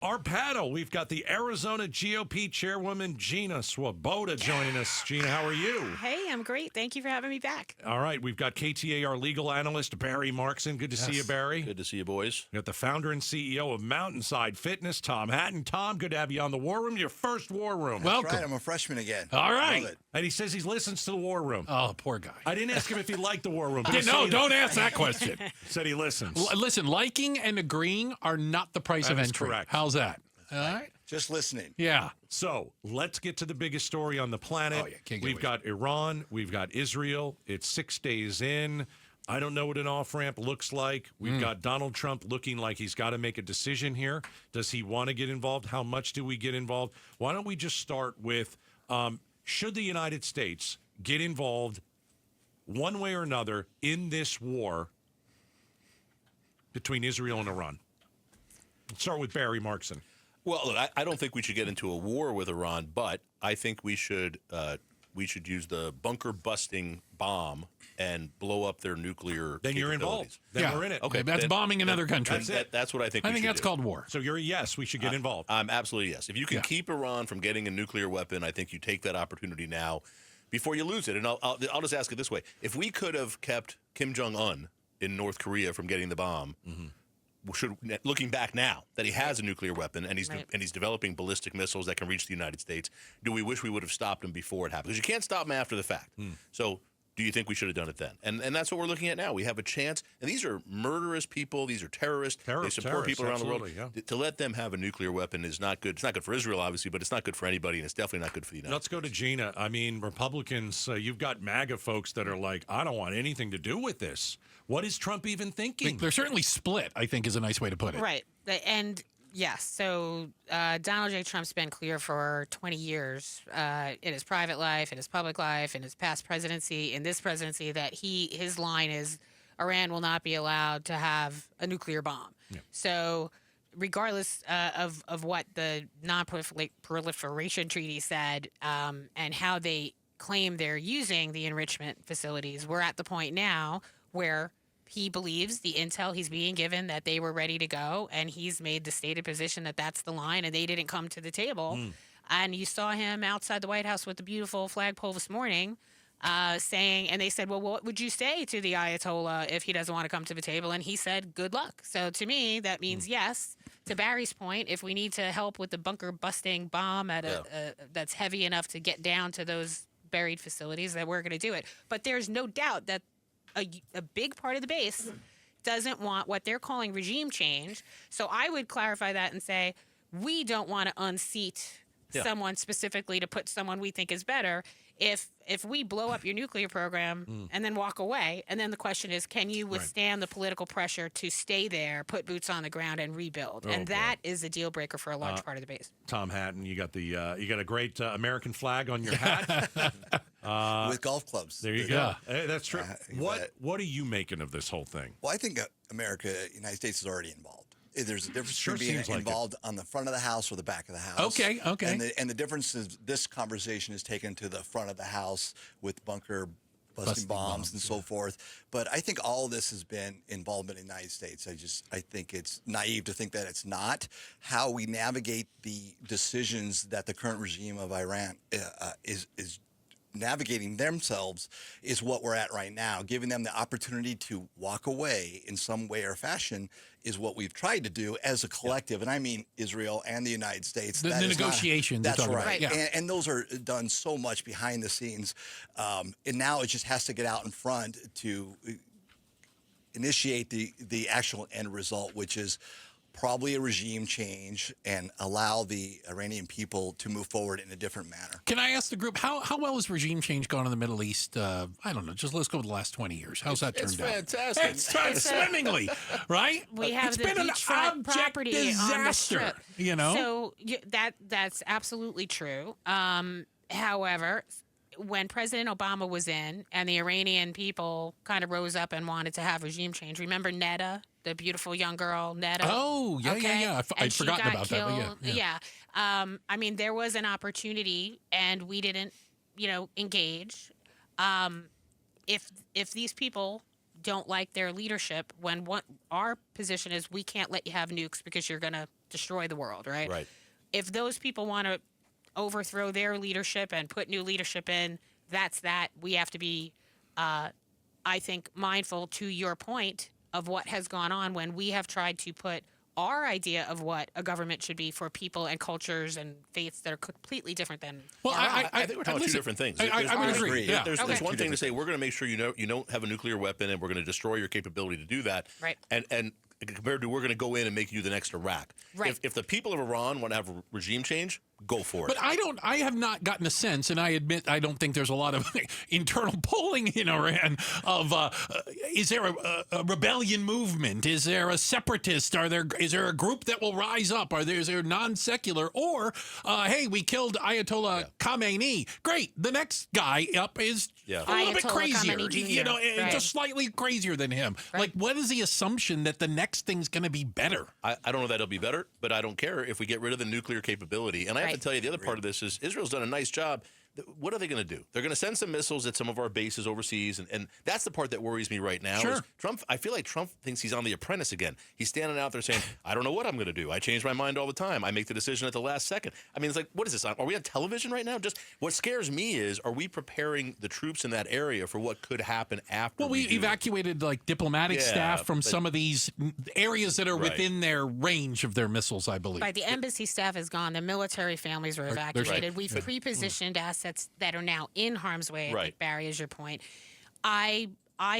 Our panel, we've got the Arizona GOP Chairwoman, Gina Swoboda, joining us. Gina, how are you? Hey, I'm great. Thank you for having me back. All right, we've got KTAR legal analyst, Barry Markson. Good to see you, Barry. Good to see you, boys. We got the founder and CEO of Mountainside Fitness, Tom Hatten. Tom, good to have you on the War Room, your first War Room. That's right, I'm a freshman again. All right. Love it. And he says he listens to the War Room. Oh, poor guy. I didn't ask him if he liked the War Room. No, don't ask that question. Said he listens. Listen, liking and agreeing are not the price of That is entry. correct. How's that? All right. Just listening. Yeah. So let's get to the biggest story on the planet. Oh, yeah. Can't get We've away got Iran. We've got Israel. It's 6 days in. I don't know what an off-ramp looks like. We've got Donald Trump looking like he's got to make a decision here. Does he want to get involved? How much do we get involved? Why don't we just start with, should the United States get involved one way or another in this war between Israel and Iran? Let's start with Barry Markson. Well, look, I don't think we should get into a war with Iran, but I think we should use the bunker-busting bomb and blow up their nuclear Then you're involved. Then we're in it. Okay, That's bombing another country. That's what I think. I think that's called war. So you're a yes. We should get involved. I'm absolutely yes. If you can keep Iran from getting a nuclear weapon, I think you take that opportunity now before you lose it. And I'll just ask it this way: if we could have kept Kim Jong-un in North Korea from getting the bomb. Looking back now that he has a nuclear weapon and he's developing ballistic missiles that can reach the United States, do we wish we would have stopped him before it happened? Because you can't stop him after the fact. So do you think we should have done it then? And that's what we're looking at now. We have a chance. And these are murderous people. These are terrorists. They support people around the world. Yeah. To let them have a nuclear weapon is not good. It's not good for Israel, obviously, but it's not good for anybody, and it's definitely not good for the United Let's go to Gina. I mean, Republicans, you've got MAGA folks that are like, I don't want anything to do with this. What is Trump even thinking? They're certainly split, I think is a nice way to put it. Right. And yes, so Donald J. Trump's been clear for 20 years in his private life, in his public life, in his past presidency, in this presidency, that his line is Iran will not be allowed to have a nuclear bomb. Yeah. So regardless of what the non-proliferation treaty said and how they claim they're using the enrichment facilities, we're at the point now where he believes the intel he's being given that they were ready to go, and he's made the stated position that that's the line, and they didn't come to the table. And you saw him outside the White House with the beautiful flagpole this morning saying, and they said, well, what would you say to the Ayatollah if he doesn't want to come to the table? And he said, good luck. So to me, that means yes. To Barry's point, if we need to help with the bunker-busting bomb at that's heavy enough to get down to those buried facilities, that we're going to do it. But there's no doubt that a big part of the base doesn't want what they're calling regime change. So I would clarify that and say, we don't want to unseat someone specifically to put someone we think is better. If we blow up your nuclear program and then walk away, and then the question is, can you withstand the political pressure to stay there, put boots on the ground, and rebuild? And that is a deal breaker for a large part of the base. Tom Hatten, you got a great American flag on your hat. With golf clubs. There you go. Hey, that's true. What are you making of this whole thing? Well, I think United States is already involved. There's a difference Sure between being seems like involved on the front of the house or the back of the house. Okay. And the difference is this conversation is taken to the front of the house with bunker busting bombs and so forth. But I think all of this has been involvement in the United States. I think it's naive to think that it's not. How we navigate the decisions that the current regime of Iran is navigating themselves is what we're at right now. Giving them the opportunity to walk away in some way or fashion is what we've tried to do as a collective, and I mean Israel and the United States. The negotiations. That's right. Right. Yeah. And those are done so much behind the scenes. And now it just has to get out in front to initiate the actual end result, which is probably a regime change and allow the Iranian people to move forward in a different manner. Can I ask the group, how well has regime change gone in the Middle East? I don't know. Just let's go with the last 20 years. How's that turned out? It's fantastic. It's turned swimmingly, right? We have it's the been beachfront an property disaster, on the strip. You know? So that's absolutely true. However, when President Obama was in and the Iranian people kind of rose up and wanted to have regime change, remember Neda, the beautiful young girl, Neda? Oh, yeah. I'd forgotten about that. But yeah. I mean, there was an opportunity, and we didn't, engage. If these people don't like their leadership, when our position is we can't let you have nukes because you're going to destroy the world, right? Right. If those people want to overthrow their leadership and put new leadership in, that's that. We have to be, I think, mindful to your point of what has gone on when we have tried to put our idea of what a government should be for people and cultures and faiths that are completely different than Well, our own. I think we're talking about two different things. I would agree. Yeah. There's one thing to say, we're going to make sure you don't have a nuclear weapon, and we're going to destroy your capability to do that. Right. And compared to we're going to go in and make you the next Iraq. Right. If the people of Iran want to have a regime change, go for it. But I have not gotten a sense, and I admit I don't think there's a lot of internal polling in Iran of is there a rebellion movement? Is there a separatist? Is there a group that will rise up? Is there non-secular? Or, hey, we killed Ayatollah Khamenei. Great. The next guy up is a little bit Ayatollah crazier. Khamenei Jr. Right. Just slightly crazier than him. Right. Like, what is the assumption that the next thing's going to be better? I don't know that it'll be better, but I don't care if we get rid of the nuclear capability. And I have to tell you, the other part of this is Israel's done a nice job. What are they going to do? They're going to send some missiles at some of our bases overseas, and that's the part that worries me right now. Sure. Is Trump, I feel like Trump thinks he's on The Apprentice again. He's standing out there saying, I don't know what I'm going to do. I change my mind all the time. I make the decision at the last second. I mean, it's like, what is this? Are we on television right now? Just what scares me is, are we preparing the troops in that area for what could happen after? Well, we do it? evacuated like diplomatic staff from some of these areas that are within their range of their missiles, I believe. Right, the embassy staff is gone. The military families were evacuated. We've pre-positioned assets that are now in harm's way. I think, Barry, is your point. I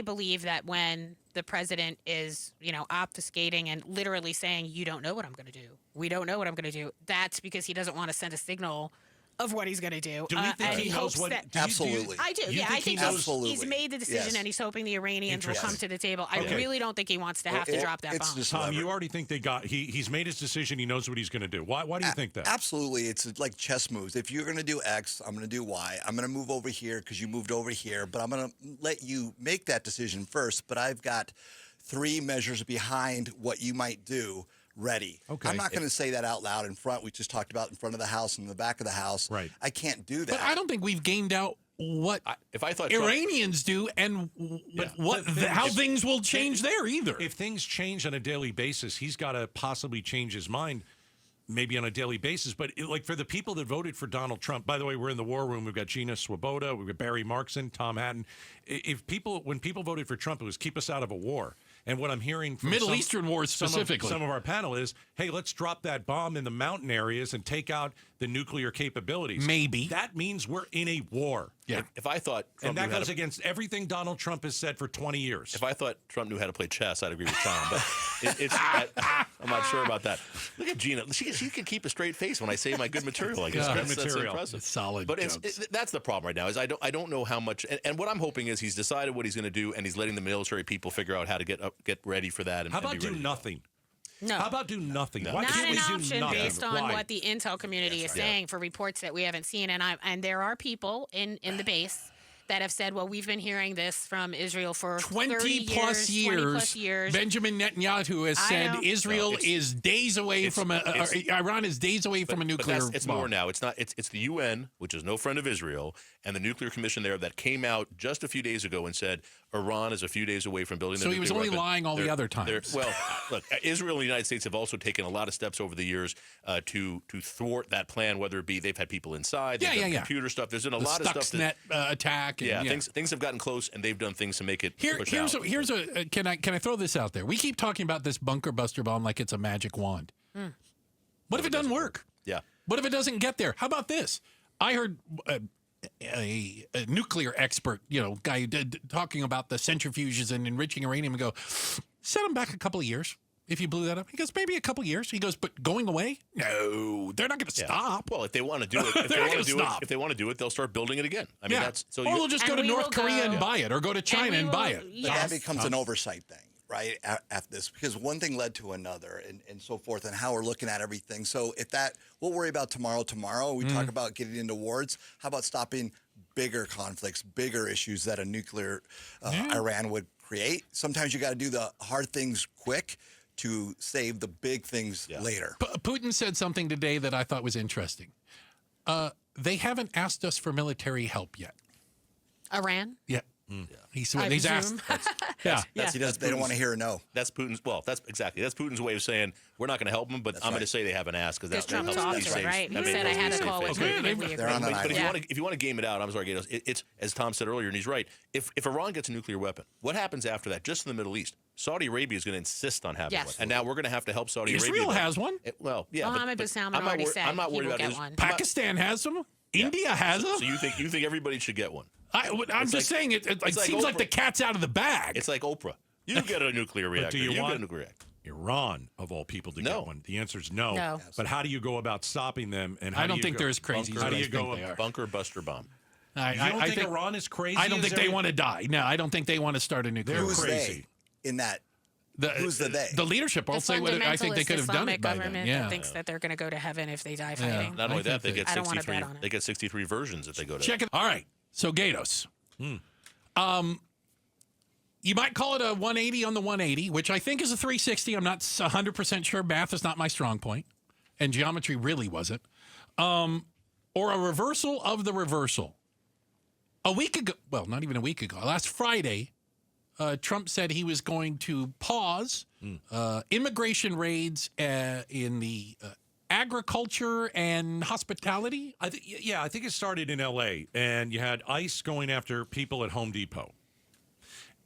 believe that when the president is, obfuscating and literally saying, you don't know what I'm going to do. We don't know what I'm going to do. That's because he doesn't want to send a signal of what he's going to do. Do we think he knows what? Absolutely. I do. You I think he's made the decision, Yes. and he's hoping the Iranians will come to the table. I Okay. really don't think he wants to have to drop that bomb. Tom, you already think he's made his decision. He knows what he's going to do. Why do you think that? Absolutely. It's like chess moves. If you're going to do X, I'm going to do Y. I'm going to move over here because you moved over here, but I'm going to let you make that decision first. But I've got 3 measures behind what you might do ready. Okay. I'm not going to say that out loud in front. We just talked about in front of the house and in the back of the house. Right. I can't do that. But I don't think we've gamed out what if I thought Iranians do and how things will change there either. If things change on a daily basis, he's got to possibly change his mind. Maybe on a daily basis, but like for the people that voted for Donald Trump, by the way, we're in the war room. We've got Gina, Swoboda, we've got Barry Markson, Tom Hatten. When people voted for Trump, it was keep us out of a war. And what I'm hearing from Middle Eastern wars specifically, some of our panel is, hey, let's drop that bomb in the mountain areas and take out the nuclear capabilities. Maybe that means we're in a war. Yeah. If I thought Trump and that goes against everything Donald Trump has said for 20 years. If I thought Trump knew how to play chess, I'd agree with Tom. But I'm not sure about that. Look at Gina. She can keep a straight face when I say my good material. I guess that's impressive. It's solid. But that's the problem right now. Is I don't know how much. And what I'm hoping is he's decided what he's going to do, and he's letting the military people figure out how to get ready for that. And, how about and be do ready. nothing? No. How about do nothing? No. Why Not can't an we do option nothing? based on Why? what the intel community is saying for reports that we haven't seen. And there are people in the base that have said, well, we've been hearing this from Israel for 20 plus years. Benjamin Netanyahu has said Israel is days away from Iran is days away from a nuclear bomb. It's more now. It's not. It's the UN, which is no friend of Israel, and the nuclear commission there that came out just a few days ago and said Iran is a few days away from building. So he was only lying all the other times. Well, look, Israel and the United States have also taken a lot of steps over the years to thwart that plan. Whether it be they've had people inside, they've done computer stuff. There's been a lot of stuff. Stuxnet attack. And, things have gotten close, and they've done things to make it. Here's a can I throw this out there? We keep talking about this bunker buster bomb like it's a magic wand. What if it doesn't work? Yeah. What if it doesn't get there? How about this? I heard a nuclear expert, guy talking about the centrifuges and enriching uranium, and go, set them back a couple of years. If you blew that up, he goes, maybe a couple of years. He goes, but going away? No, they're not going to stop. Well, if they want to do it, if they want to do it, they'll start building it again. I mean, that's so. Or they'll just go to North Korea and buy it, or go to China and buy it. But that becomes an oversight thing, right? After this, because one thing led to another, and so forth, and how we're looking at everything. So if we'll worry about tomorrow. We talk about getting into wars. How about stopping bigger conflicts, bigger issues that a nuclear Iran would create? Sometimes you got to do the hard things quick to save the big things later. Putin said something today that I thought was interesting. They haven't asked us for military help yet. Iran? Yeah. He's I asked. presume. Yeah. They don't want to hear a no. That's Putin's. Well, that's Putin's way of saying we're not going to help them, but I'm going to say they haven't asked because Because that Trump helps talked me to save. it, right? He I mean, said I it had helps a me call save with face. Putin. and we They're on agreed. an But island. if you want to game it out, I'm sorry, Gaydos. It's as Tom said earlier, and he's right. If Iran gets a nuclear weapon, what happens after that? Just in the Middle East, Saudi Arabia is going to insist on having Yes. one, and now we're going to have to help Saudi Arabia. Israel has one. Well, yeah. Mohammed bin Salman I'm not already wor- said I'm not he worried will about get Is- one. Pakistan has them. India has them. So you think everybody should get one? I'm just saying it like seems like Oprah. the cat's out of the bag. It's like Oprah. You get a nuclear reactor. do you get want- a nuclear reactor. Iran, of all people, to No. get one? The answer is no. No. But how do you go about stopping them? And how I do don't you think go- they're as crazy as How do I you think go? they are. Bunker buster bomb. You don't think Iran is crazy? I don't as think they every- want to die. No, I don't think they want to start a nuclear. They're war. Who's crazy. they in that? The, Who's the they? The leadership. I'll The say what I think they fundamentalist could have done Islamic it by government then. Yeah. that thinks that they're going to go to heaven if they die fighting. Not only I that, think they get I don't wanna 63. bet on it. They get 63 versions if they go to. Check it. All right. So Gaydos. You might call it a 180 on the 180, which I think is a 360. I'm not 100% sure. Math is not my strong point, and geometry really wasn't. Or a reversal of the reversal. A week ago, well, not even a week ago, last Friday, Trump said he was going to pause immigration raids in the agriculture and hospitality. I think it started in L.A. and you had ICE going after people at Home Depot.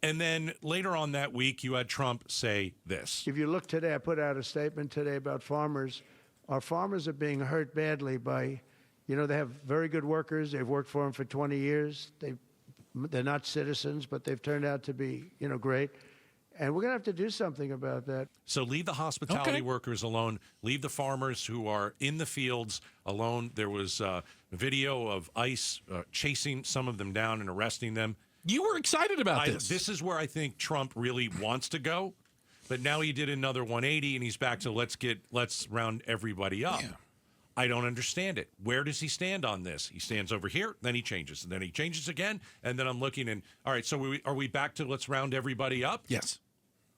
And then later on that week, you had Trump say this. If you look today, I put out a statement today about farmers. Our farmers are being hurt badly by, they have very good workers. They've worked for them for 20 years. They're not citizens, but they've turned out to be, great. And we're going to have to do something about that. So leave the hospitality Okay. workers alone. Leave the farmers who are in the fields alone. There was a video of ICE chasing some of them down and arresting them. You were excited about this. This is where I think Trump really wants to go. But now he did another 180 and he's back to let's round everybody up. Yeah. I don't understand it. Where does he stand on this? He stands over here, then he changes, and then he changes again, and then I'm looking and all right, so are we back to let's round everybody up? Yes.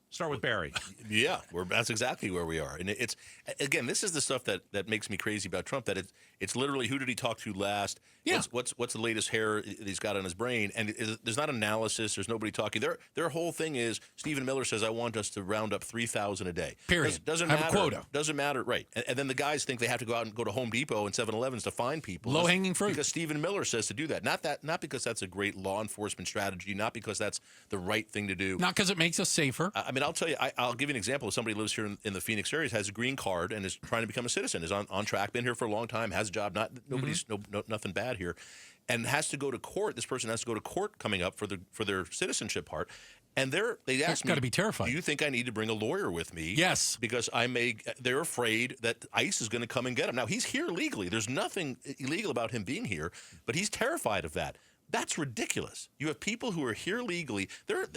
Start with Barry. Yeah, that's exactly where we are. And it's again, this is the stuff that makes me crazy about Trump. That it's literally who did he talk to last? Yeah. What's the latest hair he's got on his brain? And there's not analysis. There's nobody talking. Their whole thing is Stephen Miller says I want us to round up 3,000 a day. Period. Doesn't Have a matter. quota. Doesn't matter. Right. And then the guys think they have to go out and go to Home Depot and 7-Elevens to find people. Low-hanging fruit. Because Stephen Miller says to do that. Not because that's a great law enforcement strategy. Not because that's the right thing to do. Not because it makes us safer. I mean, I'll tell you, I'll give you an example. If somebody lives here in the Phoenix area, has a green card, and is trying to become a citizen, is on track, been here for a long time, has a job, nothing bad here, and has to go to court. This person has to go to court coming up for their citizenship part. And they asked me, gotta be terrifying. Do you think I need to bring a lawyer with me? Yes. Because they're afraid that ICE is going to come and get him. Now, he's here legally. There's nothing illegal about him being here, but he's terrified of that. That's ridiculous. You have people who are here legally.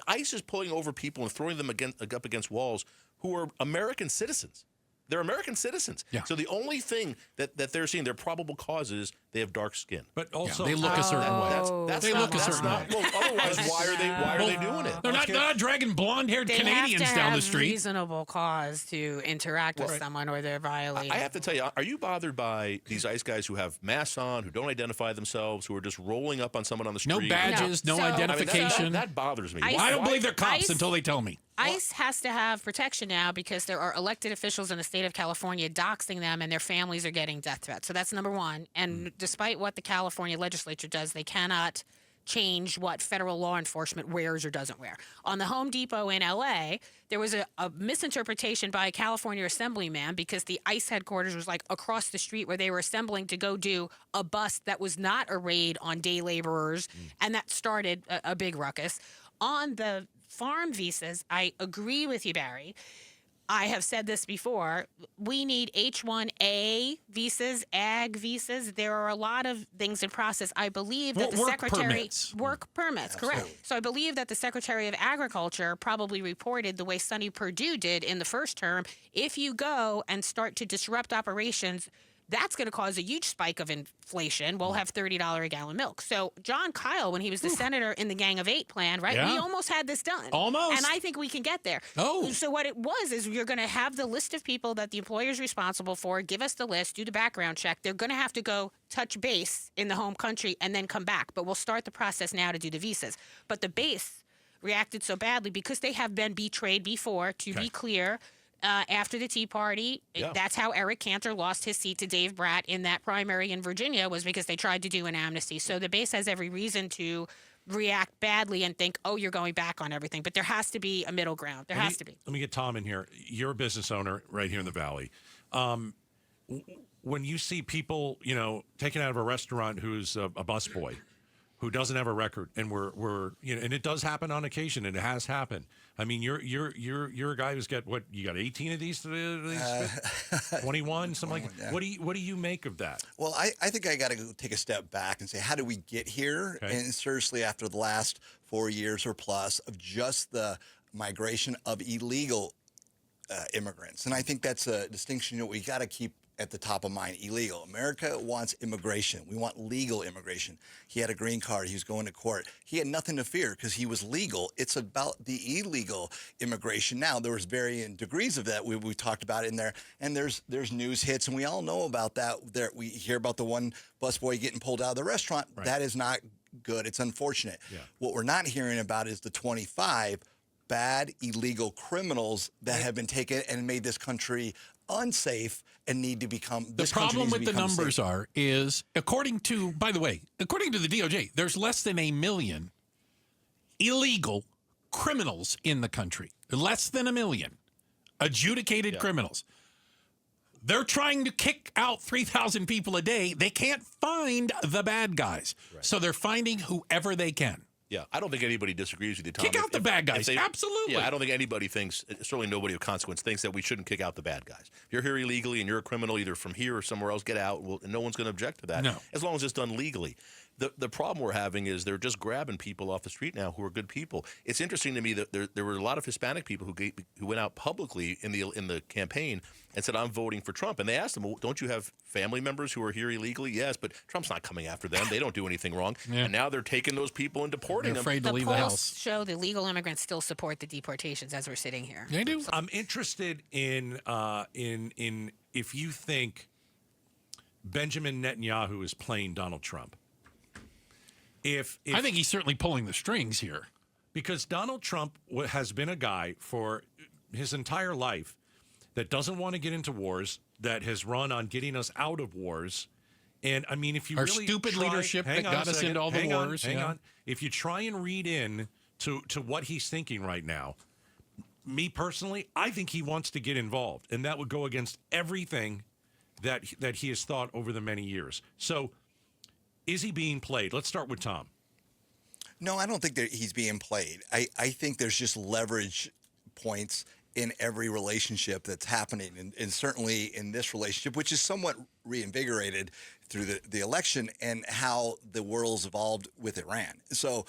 ICE is pulling over people and throwing them up against walls who are American citizens. They're American citizens. Yeah. So the only thing that they're seeing, their probable cause is they have dark skin. But also they look a certain way. That's They not, look a that's certain not, way. Well, otherwise, why are they doing it? They're not dragging blonde-haired They Canadians have to down have the street. reasonable cause to interact with someone or they're violating. I have to tell you, are you bothered by these ICE guys who have masks on, who don't identify themselves, who are just rolling up on someone on the No street? badges, no So- I mean, identification. That bothers me. ICE- I don't believe they're cops ICE- until they tell me. ICE has to have protection now because there are elected officials in the state of California doxing them and their families are getting death threats. So that's number one. And despite what the California legislature does, they cannot change what federal law enforcement wears or doesn't wear. On the Home Depot in L.A., there was a misinterpretation by a California assemblyman because the ICE headquarters was like across the street where they were assembling to go do a bust that was not a raid on day laborers, and that started a big ruckus. On the farm visas, I agree with you, Barry. I have said this before. We need H-1A visas, ag visas. There are a lot of things in process. I believe that the Work Secretary... permits. Work permits, correct. So I believe that the Secretary of Agriculture probably reported the way Sonny Perdue did in the first term. If you go and start to disrupt operations That's going to cause a huge spike of inflation. We'll have $30 a gallon milk. So John Kyle, when he was the senator in the Gang of Eight plan, right? Yeah. We almost had this done. Almost. And I think we can get there. Oh. So what it was is you're going to have the list of people that the employer is responsible for, give us the list, do the background check. They're going to have to go touch base in the home country and then come back. But we'll start the process now to do the visas. But the base reacted so badly because they have been betrayed before, to be clear. After the Tea Party, that's how Eric Cantor lost his seat to Dave Bratt in that primary in Virginia, was because they tried to do an amnesty. So the base has every reason to react badly and think, oh, you're going back on everything. But there has to be a middle ground. There has to be. Let me get Tom in here. You're a business owner right here in the Valley. When you see people, taken out of a restaurant who's a busboy, who doesn't have a record, and we're and it does happen on occasion, and it has happened. I mean, you're a guy who's got what, you got 18 of these, 21, something like that. Yeah. What do you make of that? Well, I think I got to take a step back and say, how do we get here? Okay. And seriously, after the last 4 years or plus of just the migration of illegal immigrants, and I think that's a distinction that we got to keep at the top of mind. Illegal. America wants immigration. We want legal immigration. He had a green card. He was going to court. He had nothing to fear because he was legal. It's about the illegal immigration. Now, there was varying degrees of that. We talked about it in there. And there's news hits, and we all know about that. We hear about the one busboy getting pulled out of the restaurant. Right. That is not good. It's unfortunate. Yeah. What we're not hearing about is the 25 bad illegal criminals that have been taken and made this country unsafe and need to become. The problem with the numbers safe. is, according to the DOJ, there's less than 1 million illegal criminals in the country. Less than 1 million adjudicated criminals. They're trying to kick out 3,000 people a day. They can't find the bad guys. Right. So they're finding whoever they can. Yeah, I don't think anybody disagrees with you, Tom. Kick out the bad guys. Absolutely. Yeah, I don't think anybody thinks, certainly nobody of consequence, thinks that we shouldn't kick out the bad guys. If you're here illegally and you're a criminal either from here or somewhere else, get out. Well, no one's going to object to that. No. As long as it's done legally. The problem we're having is they're just grabbing people off the street now who are good people. It's interesting to me that there were a lot of Hispanic people who went out publicly in the campaign and said, I'm voting for Trump. And they asked them, well, don't you have family members who are here illegally? Yes, but Trump's not coming after them. They don't do anything wrong. Yeah. And now they're taking those people and deporting They're them. afraid to leave the polls house. show the legal immigrants still support the deportations as we're sitting here. They do. I'm interested in if you think Benjamin Netanyahu is playing Donald Trump. If I think he's certainly pulling the strings here. Because Donald Trump has been a guy for his entire life that doesn't want to get into wars, that has run on getting us out of wars. And I mean, if you Our really stupid leadership that got us into all the wars. Hang on. If you try and read in to what he's thinking right now, me personally, I think he wants to get involved. And that would go against everything that he has thought over the many years. So is he being played? Let's start with Tom. No, I don't think that he's being played. I think there's just leverage points in every relationship that's happening, and certainly in this relationship, which is somewhat reinvigorated through the election and how the world's evolved with Iran. So,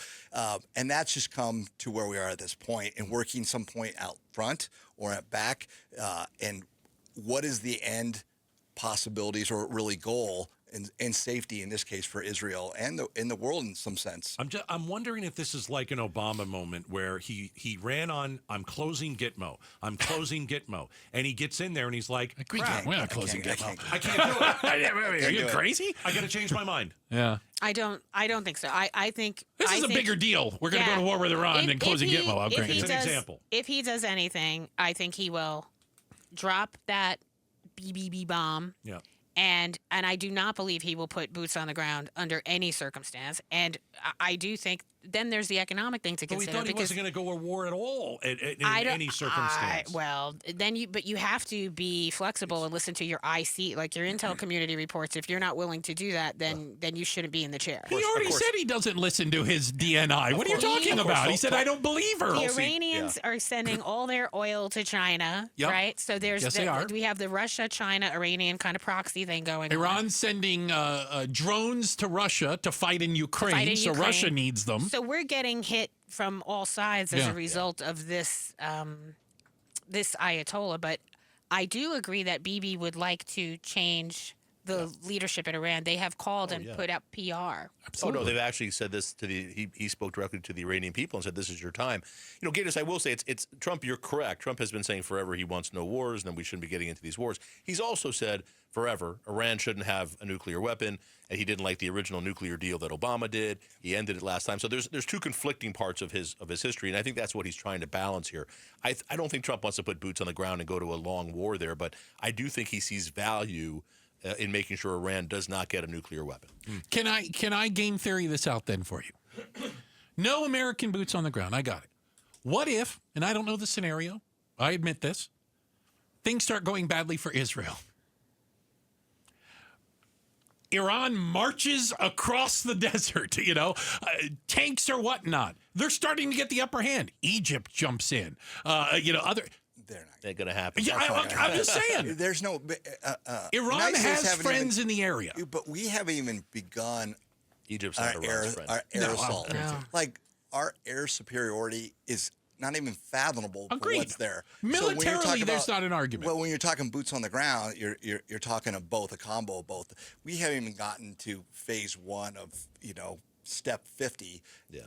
and that's just come to where we are at this point, and working some point out front or at back, and what is the end possibilities or really goal and safety in this case for Israel and in the world in some sense. I'm wondering if this is like an Obama moment where he ran on, I'm closing Gitmo, and he gets in there and he's like, crap, we're not closing Gitmo. I can't do it. Are you crazy? I got to change my mind. Yeah. I don't think so. I think this is a bigger deal. We're going to go to war with Iran than closing Gitmo. I'll grant It's an example. If he does anything, I think he will drop that BBB bomb. Yeah. And I do not believe he will put boots on the ground under any circumstance. And I do think then there's the economic thing to But we consider. thought he wasn't going to go to war at all in any circumstance. But you have to be flexible and listen to your IC, like your intel community reports. If you're not willing to do that, then you shouldn't be in the chair. He already said he doesn't listen to his DNI. What are you talking about? He said, I don't believe her. The Iranians are sending all their oil to China, right? So Yes, they are. We have the Russia-China-Iranian kind of proxy thing going on. Iran's sending drones to Russia to fight in Ukraine, so Russia needs them. So we're getting hit from all sides as a result of this this Ayatollah. But I do agree that Bibi would like to change the leadership in Iran, they have called and put out PR. Oh, no, they've actually said this to he spoke directly to the Iranian people and said, this is your time. Gaydos, I will say, it's Trump, you're correct. Trump has been saying forever he wants no wars, and then we shouldn't be getting into these wars. He's also said forever Iran shouldn't have a nuclear weapon, and he didn't like the original nuclear deal that Obama did. He ended it last time. So there's two conflicting parts of his history, and I think that's what he's trying to balance here. I don't think Trump wants to put boots on the ground and go to a long war there, but I do think he sees value in making sure Iran does not get a nuclear weapon. Can I game theory this out then for you? No American boots on the ground. I got it. What if, and I don't know the scenario, I admit this, things start going badly for Israel. Iran marches across the desert, tanks or whatnot. They're starting to get the upper hand. Egypt jumps in. Other. They're going to happen. Yeah, I'm just saying. There's no. Iran has friends in the area. But we haven't even begun Egypt's our not air, Iran's friend. our air assault. No. Like, our air superiority is not even fathomable for Agreed. what's there. Militarily, there's not an argument. Well, when you're talking boots on the ground, you're talking of both, a combo of both. We haven't even gotten to phase one of, step 50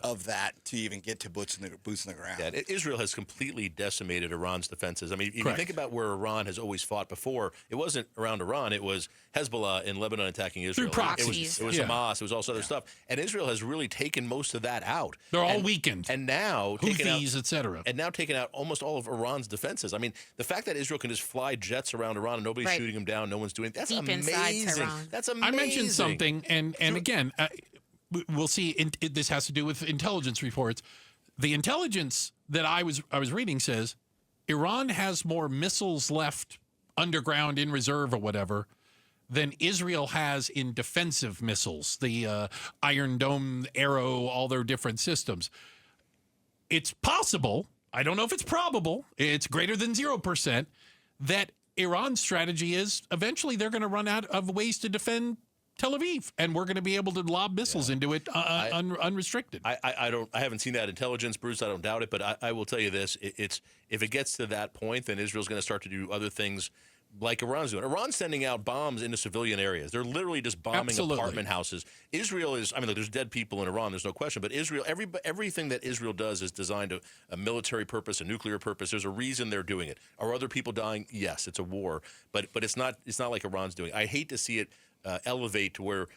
of that to even get to boots in the ground. Yeah, Israel has completely decimated Iran's defenses. I mean, if you Correct. think about where Iran has always fought before, it wasn't around Iran. It was Hezbollah in Lebanon attacking Israel. proxies. It was Hamas. It was all this other stuff. And Israel has really taken most of that out. They're all weakened. And now taken out, Houthis, etc. and now taking out almost all of Iran's defenses. I mean, the fact that Israel can just fly jets around Iran and nobody's shooting them down, no one's doing it, that's Deep inside amazing. Tehran. That's amazing. I mentioned something, and again, we'll see. This has to do with intelligence reports. The intelligence that I was reading says Iran has more missiles left underground in reserve or whatever than Israel has in defensive missiles, the Iron Dome, Arrow, all their different systems. It's possible, I don't know if it's probable, it's greater than 0%, that Iran's strategy is eventually they're going to run out of ways to defend Tel Aviv, and we're going to be able to lob missiles into it unrestricted. I haven't seen that intelligence, Bruce. I don't doubt it, but I will tell you this: it's if it gets to that point, then Israel's going to start to do other things like Iran's doing. Iran's sending out bombs into civilian areas. They're literally just bombing apartment houses. Israel is, look, there's dead people in Iran, there's no question, but Israel, everything that Israel does is designed to a military purpose, a nuclear purpose. There's a reason they're doing it. Are other people dying? Yes, it's a war, but it's not like Iran's doing. I hate to see it elevate to where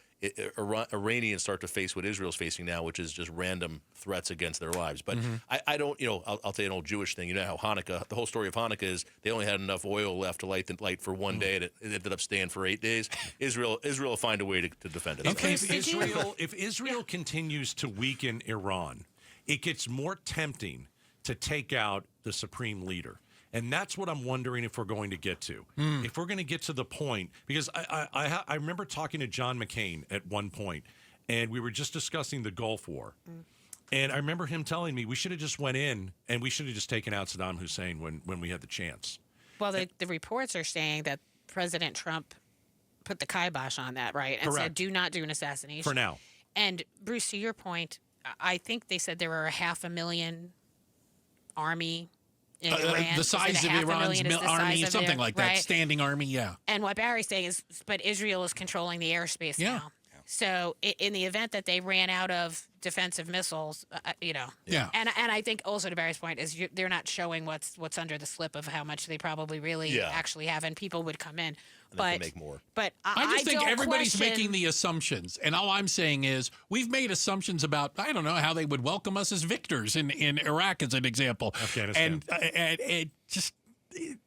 Iranians start to face what Israel's facing now, which is just random threats against their lives. But I don't, I'll tell you an old Jewish thing. You know how Hanukkah, the whole story of Hanukkah is they only had enough oil left to light for one day, and it ended up staying for 8 days. Israel will find a way to defend it. If Israel continues to weaken Iran, it gets more tempting to take out the supreme leader. And that's what I'm wondering if we're going to get to. If we're going to get to the point, because I remember talking to John McCain at one point, and we were just discussing the Gulf War. And I remember him telling me we should have just went in and we should have just taken out Saddam Hussein when we had the chance. Well, the reports are saying that President Trump put the kibosh on that, right? And Correct. said, do not do an assassination. For now. And Bruce, to your point, I think they said there were 500,000 army in Iran. The size of Iran's army, something like that, right? standing army, yeah. And what Barry's saying is, but Israel is controlling the airspace now. So in the event that they ran out of defensive missiles, Yeah. And I think also to Barry's point is they're not showing what's under the slip of how much they probably really actually have, and people would come in. But make more. But I just think don't everybody's question- making the assumptions, and all I'm saying is we've made assumptions about how they would welcome us as victors in Iraq, as an example, Afghanistan. and it just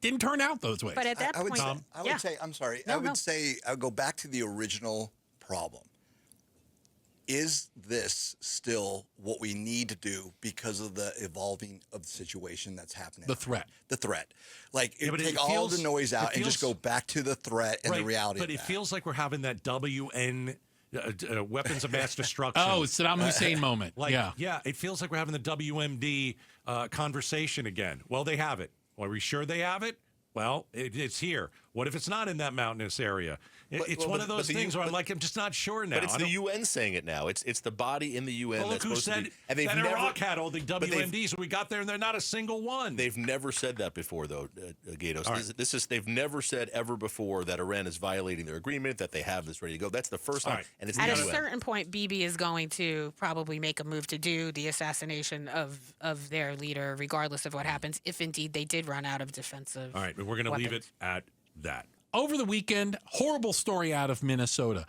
didn't turn out those ways. But at that I would point, say, I'm sorry. No, I would say I would go back to the original problem. Is this still what we need to do because of the evolving of the situation that's happening? The threat. The threat. Like, but take it all feels- the noise out and just feels- go back to the threat and the reality But of it that. feels like we're having that WN weapons of mass destruction. Oh, Saddam Hussein moment. Yeah, it feels like we're having the WMD conversation again. Well, they have it. Are we sure they have it? Well, it's here. What if it's not in that mountainous area? It's one of those things where I'm just not sure now. But it's the UN saying it now. It's the body in the UN Well, that's look who supposed to said be. And they've that never, Iraq had all the WMDs. We got there, and they're not a single one. They've never said that before, though, Gaydos. Right. They've never said ever before that Iran is violating their agreement, that they have this ready to go. That's the first time. Right. And it's At the a UN. certain point, Bibi is going to probably make a move to do the assassination of their leader, regardless of what happens, if indeed they did run out of defensive. All right, but we're going to leave it at that. Over the weekend, horrible story out of Minnesota.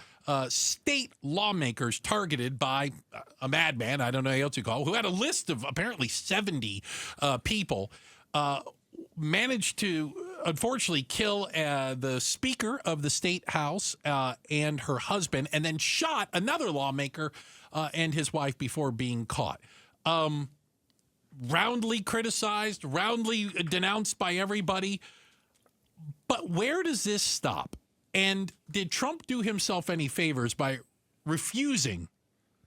State lawmakers targeted by a madman, I don't know how else you call it, who had a list of apparently 70 people, managed to unfortunately kill the Speaker of the State House and her husband, and then shot another lawmaker and his wife before being caught. Roundly criticized, roundly denounced by everybody. But where does this stop? And did Trump do himself any favors by refusing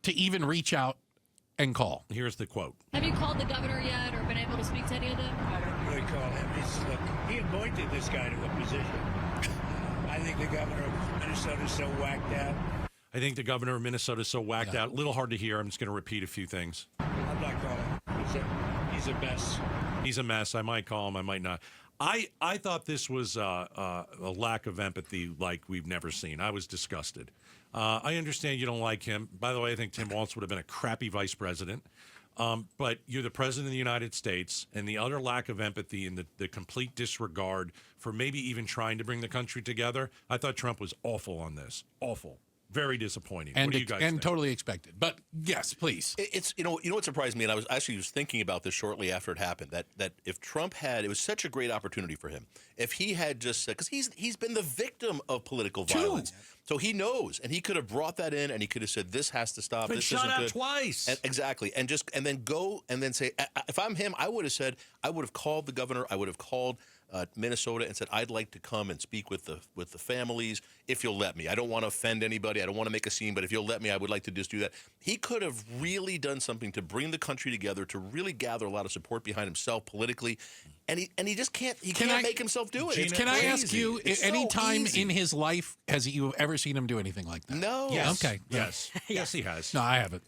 to even reach out and call? Here's the quote. Have you called the governor yet or been able to speak to any of them? I don't really call him. He anointed this guy to the position. I think the governor of Minnesota is so whacked out. I think the governor of Minnesota is so whacked out. A little hard to hear. I'm just going to repeat a few things. I'm not calling him. He's a mess. He's a mess. I might call him. I might not. I thought this was a lack of empathy like we've never seen. I was disgusted. I understand you don't like him. By the way, I think Tim Walz would have been a crappy vice president. But you're the president of the United States, and the utter lack of empathy and the complete disregard for maybe even trying to bring the country together. I thought Trump was awful on this. Awful. Very disappointing. And, what do you guys think? totally expected. But yes, please. It's you know what surprised me, and I was thinking about this shortly after it happened. That if Trump had, it was such a great opportunity for him. If he had just said, because he's been the victim of political violence, so he knows, and he could have brought that in, and he could have said, "This has to stop. Been This shot isn't out good." twice. Exactly, and then go and then say, if I'm him, I would have said, I would have called the governor, I would have called Minnesota and said, I'd like to come and speak with the families if you'll let me. I don't want to offend anybody. I don't want to make a scene, but if you'll let me, I would like to just do that. He could have really done something to bring the country together, to really gather a lot of support behind himself politically, and he just can't. He can't make himself do it. Gina, It's Can I crazy. ask you, It's any so time easy. in his life has you ever seen him do anything like that? No. Yes. Okay. Yes. Yes, he has. No, I haven't.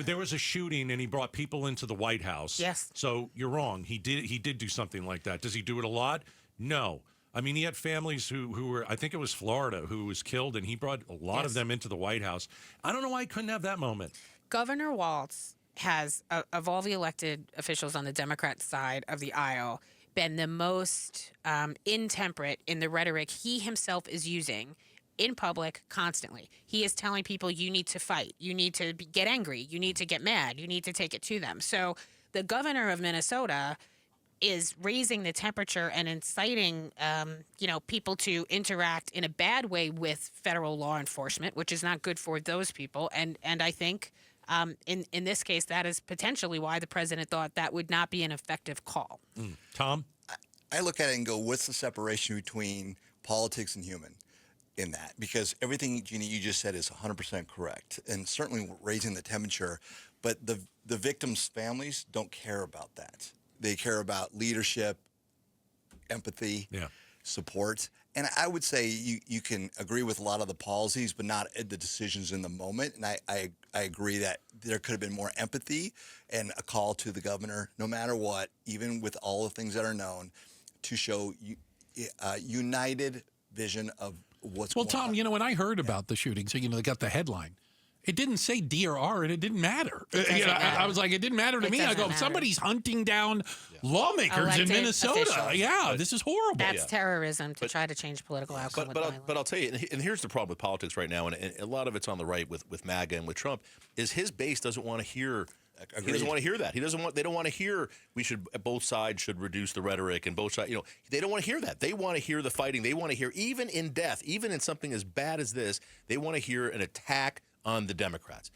There was a shooting, and he brought people into the White House. Yes. So you're wrong. He did do something like that. Does he do it a lot? No. I mean, he had families who were, I think it was Florida, who was killed, and he brought a lot of them into the White House. I don't know why he couldn't have that moment. Governor Walz has, of all the elected officials on the Democrat side of the aisle, been the most intemperate in the rhetoric he himself is using in public constantly. He is telling people, you need to fight, you need to get angry, you need to get mad, you need to take it to them. So the governor of Minnesota is raising the temperature and inciting, people to interact in a bad way with federal law enforcement, which is not good for those people. And I think in this case, that is potentially why the president thought that would not be an effective call. Tom? I look at it and go, what's the separation between politics and human in that? Because everything, Gina, you just said is 100% correct, and certainly raising the temperature. But the victims' families don't care about that. They care about leadership, empathy, support. And I would say you can agree with a lot of the policies, but not the decisions in the moment. And I agree that there could have been more empathy and a call to the governor, no matter what, even with all the things that are known, to show a united vision of what's going on. Well, Tom, when I heard about the shooting, so, they got the headline. It didn't say DRR, and it didn't matter. I was like, it didn't matter to me. I go, somebody's hunting down lawmakers Elected in Minnesota. officials. Yeah, this is horrible. That's terrorism to try to change political outcome. But I'll tell you, and here's the problem with politics right now, and a lot of it's on the right with MAGA and with Trump, is his base doesn't want to hear. He doesn't want to hear that. They don't want to hear both sides should reduce the rhetoric, and both sides. They don't want to hear that. They want to hear the fighting. They want to hear, even in death, even in something as bad as this, they want to hear an attack on the Democrats.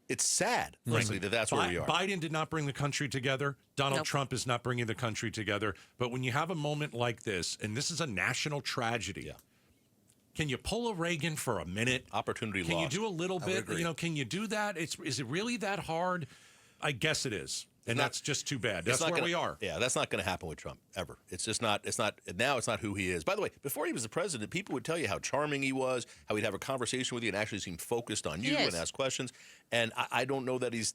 It's sad, frankly, that's where we are. Biden did not bring the country together. Donald Trump is not bringing the country together. But when you have a moment like this, and this is a national tragedy, can you pull a Reagan for a minute? Opportunity lost. Can you do a little bit? agree. Can you do that? Is it really that hard? I guess it is. And that's just too bad. That's where we are. Yeah, that's not going to happen with Trump ever. It's just not. It's not. Now it's not who he is. By the way, before he was the president, people would tell you how charming he was, how he'd have a conversation with you and actually seem focused on you and ask questions. And I don't know that it's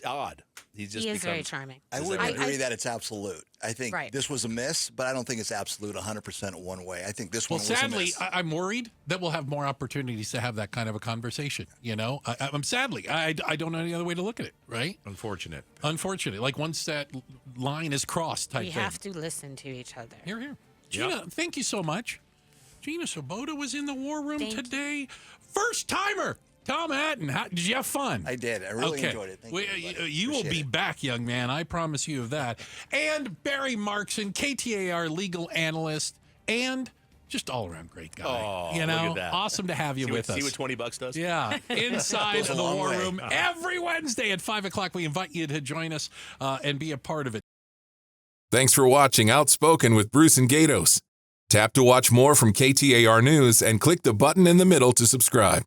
odd. He is very charming. I wouldn't agree that it's absolute. I think Right. this was a miss, but I don't think it's absolute 100% one way. I think this Well, one was sadly, a miss. I'm worried that we'll have more opportunities to have that kind of a conversation. You know, I'm sadly, I don't know any other way to look at it. Right? Unfortunate. Like once that line is crossed, type We thing. have to listen to each other. Here. Gina, thank you so much. Gina Swoboda was in the war room Thank you. today. First timer. Tom Hatten, did you have fun? I did. I really enjoyed it. Thank you, everybody. You will Appreciate be it. back, young man. I promise you of that. And Barry Markson, KTAR legal analyst, and just all around great guy. Oh, you look know, at that. awesome to have you with us. See what $20 does? Yeah, inside Goes a the long war way. room every Wednesday at 5 o'clock. We invite you to join us and be a part of it. Thanks for watching Outspoken with Bruce and Gaydos. Tap to watch more from KTAR News and click the button in the middle to subscribe.